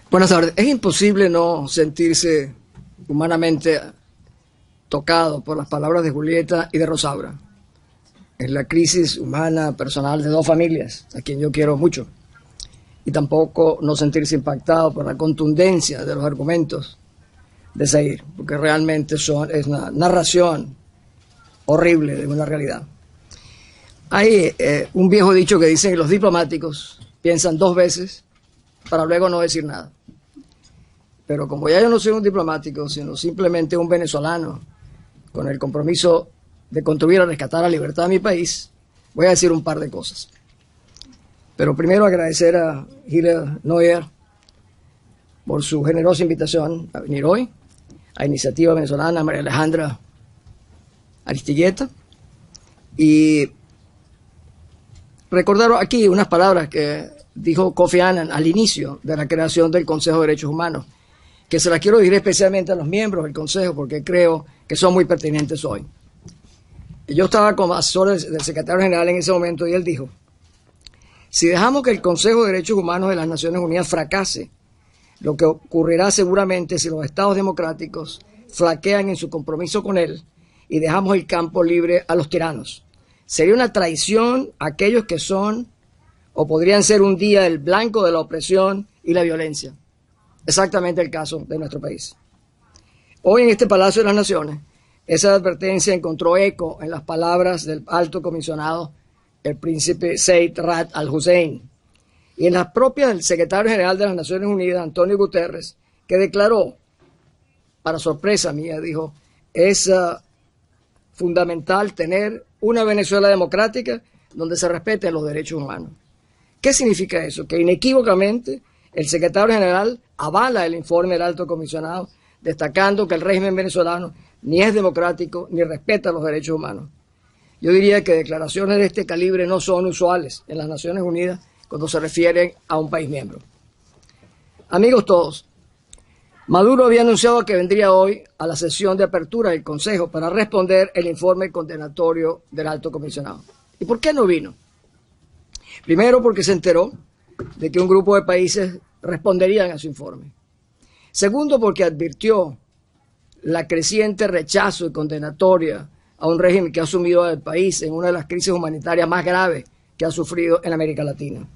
Buenas tardes. Es imposible no sentirse humanamente tocado por las palabras de Julieta y de Rosaura. Es la crisis humana personal de dos familias, a quien yo quiero mucho. Y tampoco no sentirse impactado por la contundencia de los argumentos de Zair, porque realmente es una narración horrible de una realidad. Hay un viejo dicho que dice que los diplomáticos piensan dos veces para luego no decir nada. Pero como ya yo no soy un diplomático, sino simplemente un venezolano con el compromiso de contribuir a rescatar la libertad de mi país, voy a decir un par de cosas. Pero primero agradecer a Hiller Neuer por su generosa invitación a venir hoy, a Iniciativa Venezolana, a María Alejandra Aristigueta, y recordar aquí unas palabras que dijo Kofi Annan al inicio de la creación del Consejo de Derechos Humanos, que se las quiero dirigir especialmente a los miembros del Consejo porque creo que son muy pertinentes hoy. Yo estaba como asesor del secretario general en ese momento y él dijo: si dejamos que el Consejo de Derechos Humanos de las Naciones Unidas fracase, lo que ocurrirá seguramente si los estados democráticos flaquean en su compromiso con él y dejamos el campo libre a los tiranos. Sería una traición a aquellos que son o podrían ser un día el blanco de la opresión y la violencia. Exactamente el caso de nuestro país. Hoy en este Palacio de las Naciones, esa advertencia encontró eco en las palabras del alto comisionado, el príncipe Zeid Ra'ad al-Hussein, y en las propias del secretario general de las Naciones Unidas, Antonio Guterres, que declaró, para sorpresa mía, dijo, es fundamental tener una Venezuela democrática donde se respeten los derechos humanos. ¿Qué significa eso? Que inequívocamente el secretario general avala el informe del alto comisionado, destacando que el régimen venezolano ni es democrático ni respeta los derechos humanos. Yo diría que declaraciones de este calibre no son usuales en las Naciones Unidas cuando se refieren a un país miembro. Amigos todos, Maduro había anunciado que vendría hoy a la sesión de apertura del Consejo para responder el informe condenatorio del alto comisionado. ¿Y por qué no vino? Primero, porque se enteró de que un grupo de países responderían a su informe. Segundo, porque advirtió la creciente rechazo y condenatoria a un régimen que ha sumido al país en una de las crisis humanitarias más graves que ha sufrido en América Latina.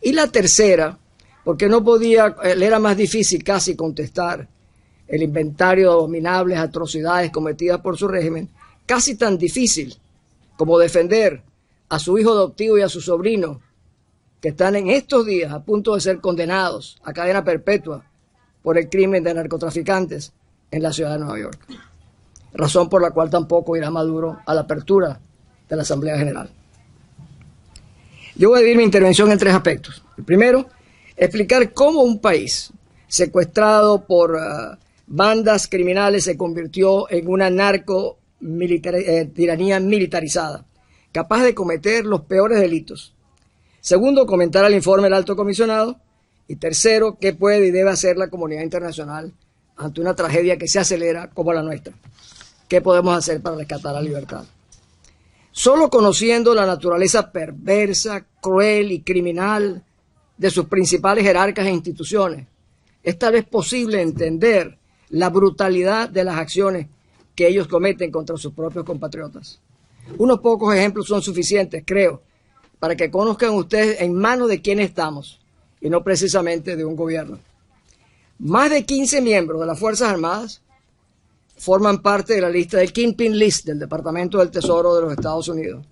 Y la tercera, porque no podía, le era más difícil casi contestar el inventario de abominables atrocidades cometidas por su régimen, casi tan difícil como defender a su hijo adoptivo y a su sobrino, que están en estos días a punto de ser condenados a cadena perpetua por el crimen de narcotraficantes en la ciudad de Nueva York. Razón por la cual tampoco irá Maduro a la apertura de la Asamblea General. Yo voy a dividir mi intervención en tres aspectos. El primero, explicar cómo un país secuestrado por bandas criminales se convirtió en una tiranía militarizada, capaz de cometer los peores delitos. Segundo, comentar el informe del alto comisionado. Y tercero, qué puede y debe hacer la comunidad internacional ante una tragedia que se acelera como la nuestra. ¿Qué podemos hacer para rescatar la libertad? Solo conociendo la naturaleza perversa, cruel y criminal de sus principales jerarcas e instituciones, es tal vez posible entender la brutalidad de las acciones que ellos cometen contra sus propios compatriotas. Unos pocos ejemplos son suficientes, creo, para que conozcan ustedes en manos de quién estamos y no precisamente de un gobierno. Más de 15 miembros de las Fuerzas Armadas forman parte de la lista del Kingpin List del Departamento del Tesoro de los Estados Unidos,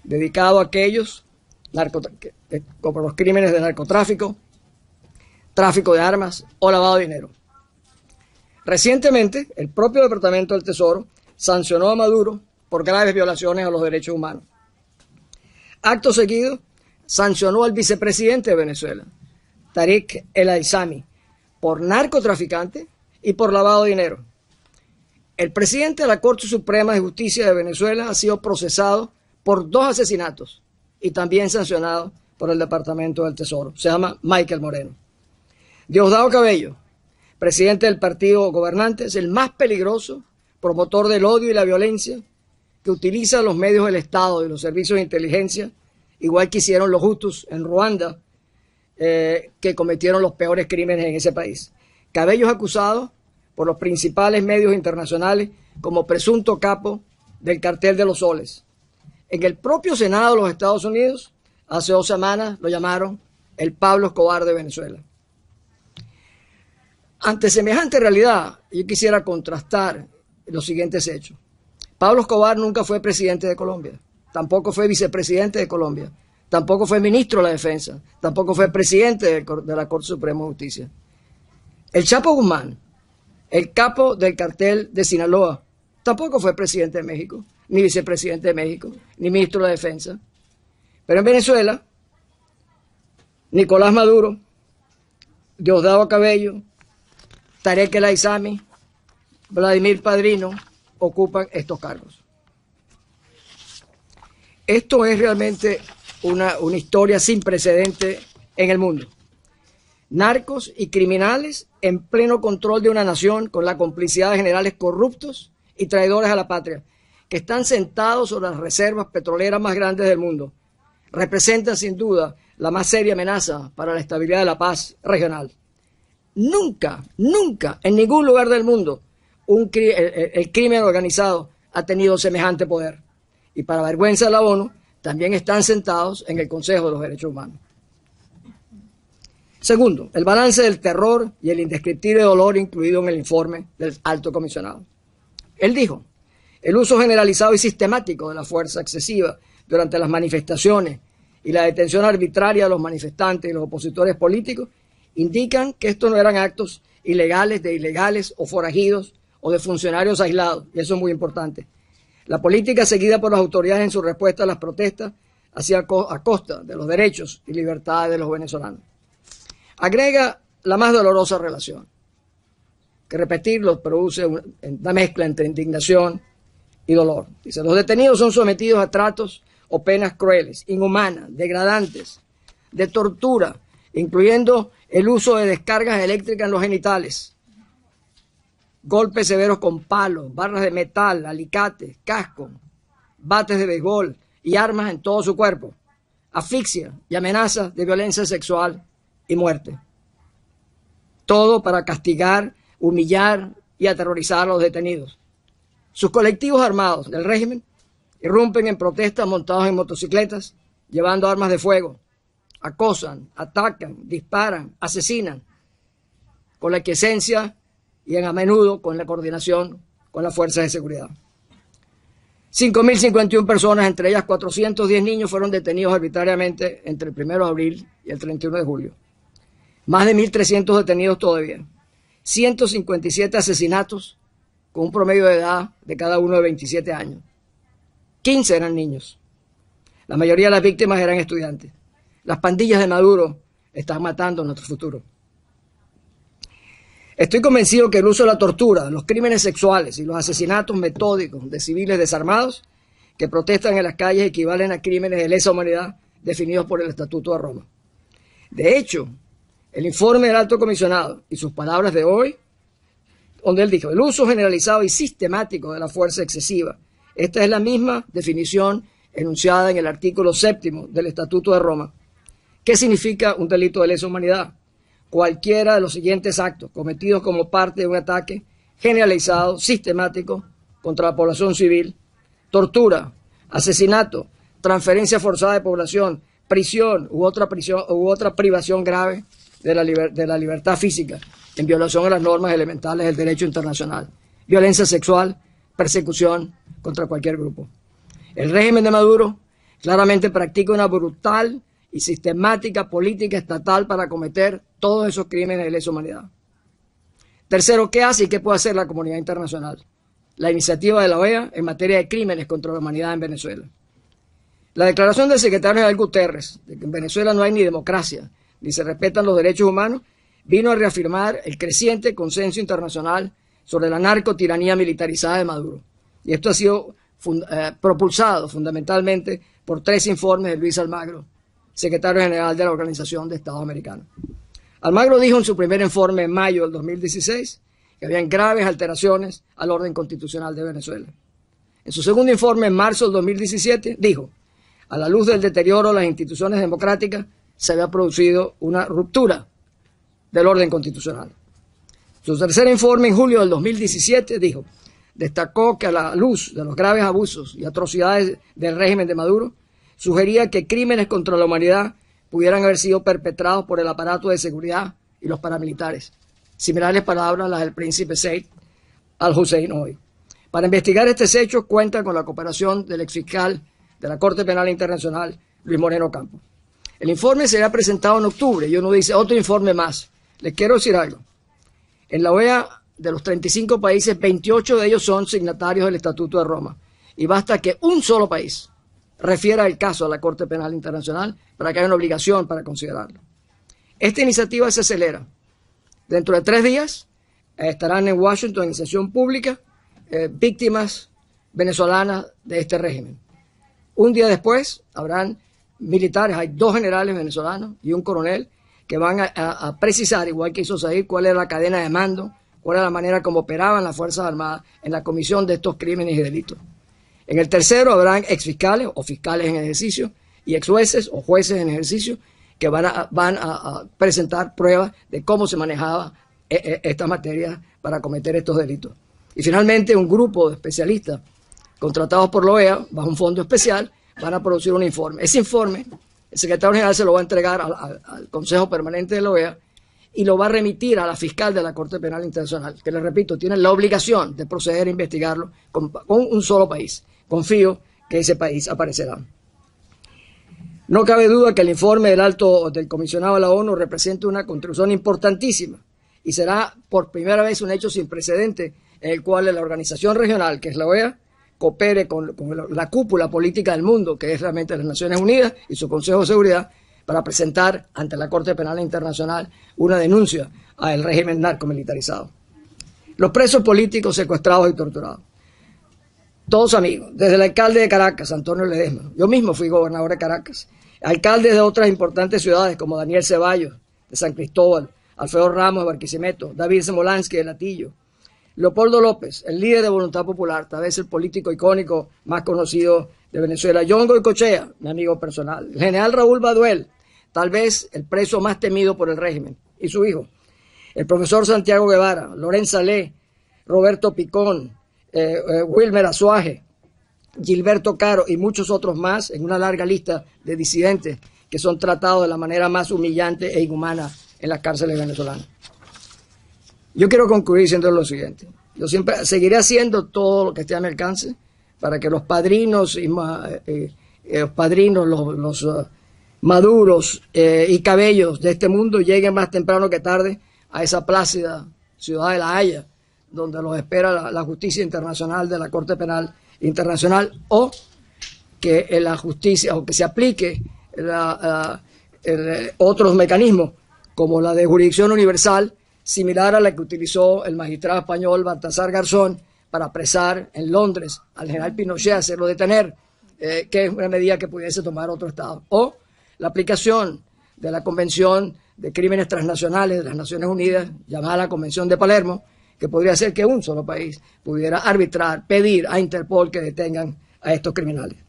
dedicado a aquellos por los crímenes de narcotráfico, tráfico de armas o lavado de dinero. Recientemente, el propio Departamento del Tesoro sancionó a Maduro por graves violaciones a los derechos humanos. Acto seguido, sancionó al vicepresidente de Venezuela, Tariq El Aissami, por narcotraficante y por lavado de dinero. El presidente de la Corte Suprema de Justicia de Venezuela ha sido procesado por 2 asesinatos y también sancionado por el Departamento del Tesoro. Se llama Michael Moreno. Diosdado Cabello, presidente del partido gobernante, es el más peligroso promotor del odio y la violencia que utiliza los medios del Estado y los servicios de inteligencia, igual que hicieron los Hutus en Ruanda, que cometieron los peores crímenes en ese país. Cabello es acusado por los principales medios internacionales como presunto capo del cartel de los soles. En el propio Senado de los Estados Unidos, hace 2 semanas, lo llamaron el Pablo Escobar de Venezuela. Ante semejante realidad, yo quisiera contrastar los siguientes hechos. Pablo Escobar nunca fue presidente de Colombia, tampoco fue vicepresidente de Colombia, tampoco fue ministro de la Defensa, tampoco fue presidente de la Corte Suprema de Justicia. El Chapo Guzmán, el capo del cartel de Sinaloa, tampoco fue presidente de México, ni vicepresidente de México, ni ministro de la Defensa. Pero en Venezuela, Nicolás Maduro, Diosdado Cabello, Tarek El Aissami, Vladimir Padrino ocupan estos cargos. Esto es realmente una historia sin precedente en el mundo. Narcos y criminales en pleno control de una nación con la complicidad de generales corruptos y traidores a la patria, que están sentados sobre las reservas petroleras más grandes del mundo, representan sin duda la más seria amenaza para la estabilidad de la paz regional. Nunca, nunca, en ningún lugar del mundo, el crimen organizado ha tenido semejante poder. Y para vergüenza de la ONU, también están sentados en el Consejo de los Derechos Humanos. Segundo, el balance del terror y el indescriptible dolor incluido en el informe del alto comisionado. Él dijo, el uso generalizado y sistemático de la fuerza excesiva durante las manifestaciones y la detención arbitraria de los manifestantes y los opositores políticos indican que estos no eran actos ilegales de ilegales o forajidos o de funcionarios aislados, y eso es muy importante. La política seguida por las autoridades en su respuesta a las protestas hacía a costa de los derechos y libertades de los venezolanos. Agrega la más dolorosa relación, que repetirlo produce una mezcla entre indignación y dolor. Dice, los detenidos son sometidos a tratos o penas crueles, inhumanas, degradantes, de tortura, incluyendo el uso de descargas eléctricas en los genitales, golpes severos con palos, barras de metal, alicates, cascos, bates de béisbol y armas en todo su cuerpo, asfixia y amenazas de violencia sexual y muerte. Todo para castigar, humillar y aterrorizar a los detenidos. Sus colectivos armados del régimen irrumpen en protestas montados en motocicletas, llevando armas de fuego, acosan, atacan, disparan, asesinan, con la aquiescencia y a menudo con la coordinación con las fuerzas de seguridad. 5.051 personas, entre ellas 410 niños, fueron detenidos arbitrariamente entre el 1 de abril y el 31 de julio. Más de 1.300 detenidos todavía. 157 asesinatos con un promedio de edad de cada uno de 27 años. 15 eran niños. La mayoría de las víctimas eran estudiantes. Las pandillas de Maduro están matando nuestro futuro. Estoy convencido que el uso de la tortura, los crímenes sexuales y los asesinatos metódicos de civiles desarmados que protestan en las calles equivalen a crímenes de lesa humanidad definidos por el Estatuto de Roma. De hecho, el informe del alto comisionado y sus palabras de hoy, donde él dijo, el uso generalizado y sistemático de la fuerza excesiva, esta es la misma definición enunciada en el artículo 7º del Estatuto de Roma. ¿Qué significa un delito de lesa humanidad? Cualquiera de los siguientes actos cometidos como parte de un ataque generalizado, sistemático, contra la población civil: tortura, asesinato, transferencia forzada de población, prisión u otra privación grave de la libertad física, en violación a las normas elementales del derecho internacional, violencia sexual, persecución contra cualquier grupo. El régimen de Maduro claramente practica una brutal y sistemática política estatal para cometer todos esos crímenes de lesa humanidad. Tercero, ¿qué hace y qué puede hacer la comunidad internacional? La iniciativa de la OEA en materia de crímenes contra la humanidad en Venezuela. La declaración del secretario general Guterres de que en Venezuela no hay ni democracia ni se respetan los derechos humanos vino a reafirmar el creciente consenso internacional sobre la narcotiranía militarizada de Maduro. Y esto ha sido propulsado fundamentalmente por 3 informes de Luis Almagro, secretario general de la Organización de Estados Americanos. Almagro dijo en su primer informe en mayo del 2016 que habían graves alteraciones al orden constitucional de Venezuela. En su segundo informe en marzo del 2017 dijo, a la luz del deterioro de las instituciones democráticas, se había producido una ruptura del orden constitucional. Su tercer informe en julio del 2017 destacó que a la luz de los graves abusos y atrocidades del régimen de Maduro, sugería que crímenes contra la humanidad pudieran haber sido perpetrados por el aparato de seguridad y los paramilitares. Similares palabras a las del príncipe Said al-Hussein hoy. Para investigar estos hechos cuenta con la cooperación del exfiscal de la Corte Penal Internacional, Luis Moreno Campos. El informe será presentado en octubre y uno dice otro informe más. Les quiero decir algo. En la OEA, de los 35 países, 28 de ellos son signatarios del Estatuto de Roma. Y basta que un solo país refiera el caso a la Corte Penal Internacional para que haya una obligación para considerarlo. Esta iniciativa se acelera. Dentro de 3 días estarán en Washington en sesión pública víctimas venezolanas de este régimen. Un día después habrán militares, hay 2 generales venezolanos y un coronel que van a precisar, igual que hizo Said, cuál era la cadena de mando, cuál era la manera como operaban las Fuerzas Armadas en la comisión de estos crímenes y delitos. En el tercero habrán exfiscales o fiscales en ejercicio y exjueces o jueces en ejercicio que van a presentar pruebas de cómo se manejaba esta materia para cometer estos delitos. Y finalmente un grupo de especialistas contratados por la OEA bajo un fondo especial van a producir un informe. Ese informe el secretario general se lo va a entregar al Consejo Permanente de la OEA y lo va a remitir a la fiscal de la Corte Penal Internacional, que les repito, tiene la obligación de proceder a investigarlo con un solo país. Confío que ese país aparecerá. No cabe duda que el informe del comisionado de la ONU representa una contribución importantísima y será por primera vez un hecho sin precedente en el cual la organización regional, que es la OEA, coopere con la cúpula política del mundo, que es realmente las Naciones Unidas y su Consejo de Seguridad, para presentar ante la Corte Penal Internacional una denuncia al régimen narcomilitarizado. Los presos políticos secuestrados y torturados. Todos amigos, desde el alcalde de Caracas, Antonio Ledesma, yo mismo fui gobernador de Caracas, alcaldes de otras importantes ciudades como Daniel Ceballos, de San Cristóbal, Alfredo Ramos de Barquisimeto, David Smolansky de Latillo, Leopoldo López, el líder de Voluntad Popular, tal vez el político icónico más conocido de Venezuela, John Goycochea, mi amigo personal, el general Raúl Baduel, tal vez el preso más temido por el régimen, y su hijo, el profesor Santiago Guevara, Lorenza Salé, Roberto Picón, Wilmer Azuaje, Gilberto Caro y muchos otros más en una larga lista de disidentes que son tratados de la manera más humillante e inhumana en las cárceles venezolanas. Yo quiero concluir diciendo lo siguiente. Yo siempre seguiré haciendo todo lo que esté a mi alcance para que los padrinos, los maduros y cabellos de este mundo lleguen más temprano que tarde a esa plácida ciudad de La Haya, donde los espera la justicia internacional de la Corte Penal Internacional, o que la justicia, o que se aplique otros mecanismos como la de jurisdicción universal, similar a la que utilizó el magistrado español Baltasar Garzón para apresar en Londres al general Pinochet, hacerlo detener, que es una medida que pudiese tomar otro Estado. O la aplicación de la Convención de Crímenes Transnacionales de las Naciones Unidas, llamada la Convención de Palermo, que podría ser que un solo país pudiera arbitrar, pedir a Interpol que detengan a estos criminales.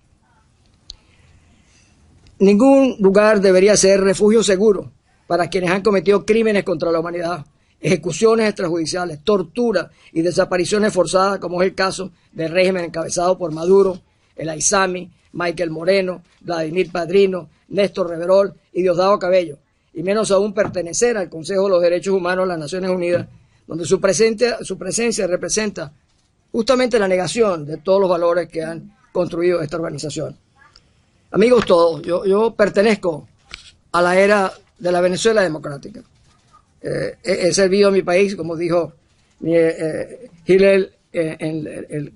Ningún lugar debería ser refugio seguro para quienes han cometido crímenes contra la humanidad, ejecuciones extrajudiciales, tortura y desapariciones forzadas, como es el caso del régimen encabezado por Maduro, el Aizami, Michael Moreno, Vladimir Padrino, Néstor Reverol y Diosdado Cabello, y menos aún pertenecer al Consejo de los Derechos Humanos de las Naciones Unidas, donde su presencia representa justamente la negación de todos los valores que han construido esta organización. Amigos todos, yo pertenezco a la era de la Venezuela democrática. He servido a mi país, como dijo Hillel,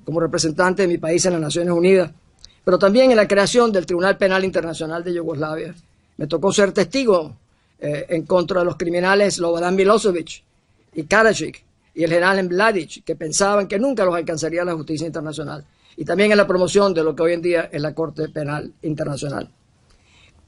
como representante de mi país en las Naciones Unidas, pero también en la creación del Tribunal Penal Internacional de Yugoslavia. Me tocó ser testigo en contra de los criminales Slobodan Milosevic y Karadzic y el general Mladic, que pensaban que nunca los alcanzaría la justicia internacional, y también en la promoción de lo que hoy en día es la Corte Penal Internacional.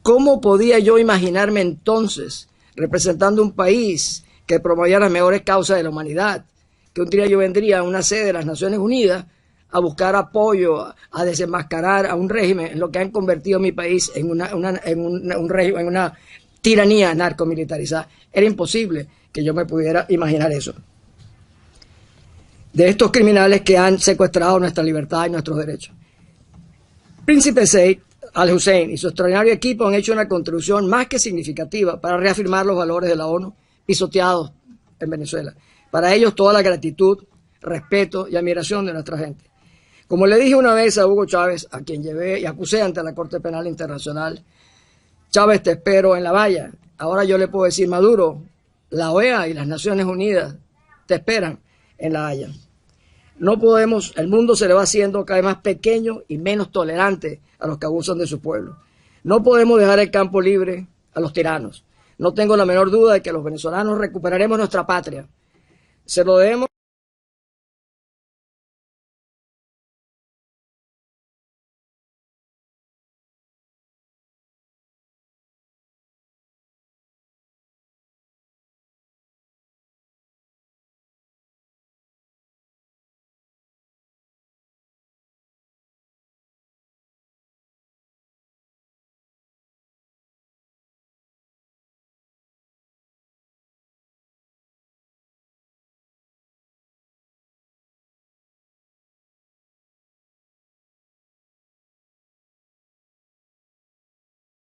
¿Cómo podía yo imaginarme entonces, representando un país que promovía las mejores causas de la humanidad, que un día yo vendría a una sede de las Naciones Unidas a buscar apoyo, a desenmascarar a un régimen en lo que han convertido a mi país en una tiranía narcomilitarizada. Era imposible que yo me pudiera imaginar eso. De estos criminales que han secuestrado nuestra libertad y nuestros derechos. Príncipe Said al-Hussein y su extraordinario equipo han hecho una contribución más que significativa para reafirmar los valores de la ONU pisoteados en Venezuela. Para ellos toda la gratitud, respeto y admiración de nuestra gente. Como le dije una vez a Hugo Chávez, a quien llevé y acusé ante la Corte Penal Internacional, Chávez, te espero en La Valla. Ahora yo le puedo decir, Maduro, la OEA y las Naciones Unidas te esperan en La Haya. No podemos, el mundo se le va haciendo cada vez más pequeño y menos tolerante a los que abusan de su pueblo. No podemos dejar el campo libre a los tiranos. No tengo la menor duda de que los venezolanos recuperaremos nuestra patria. Se lo debemos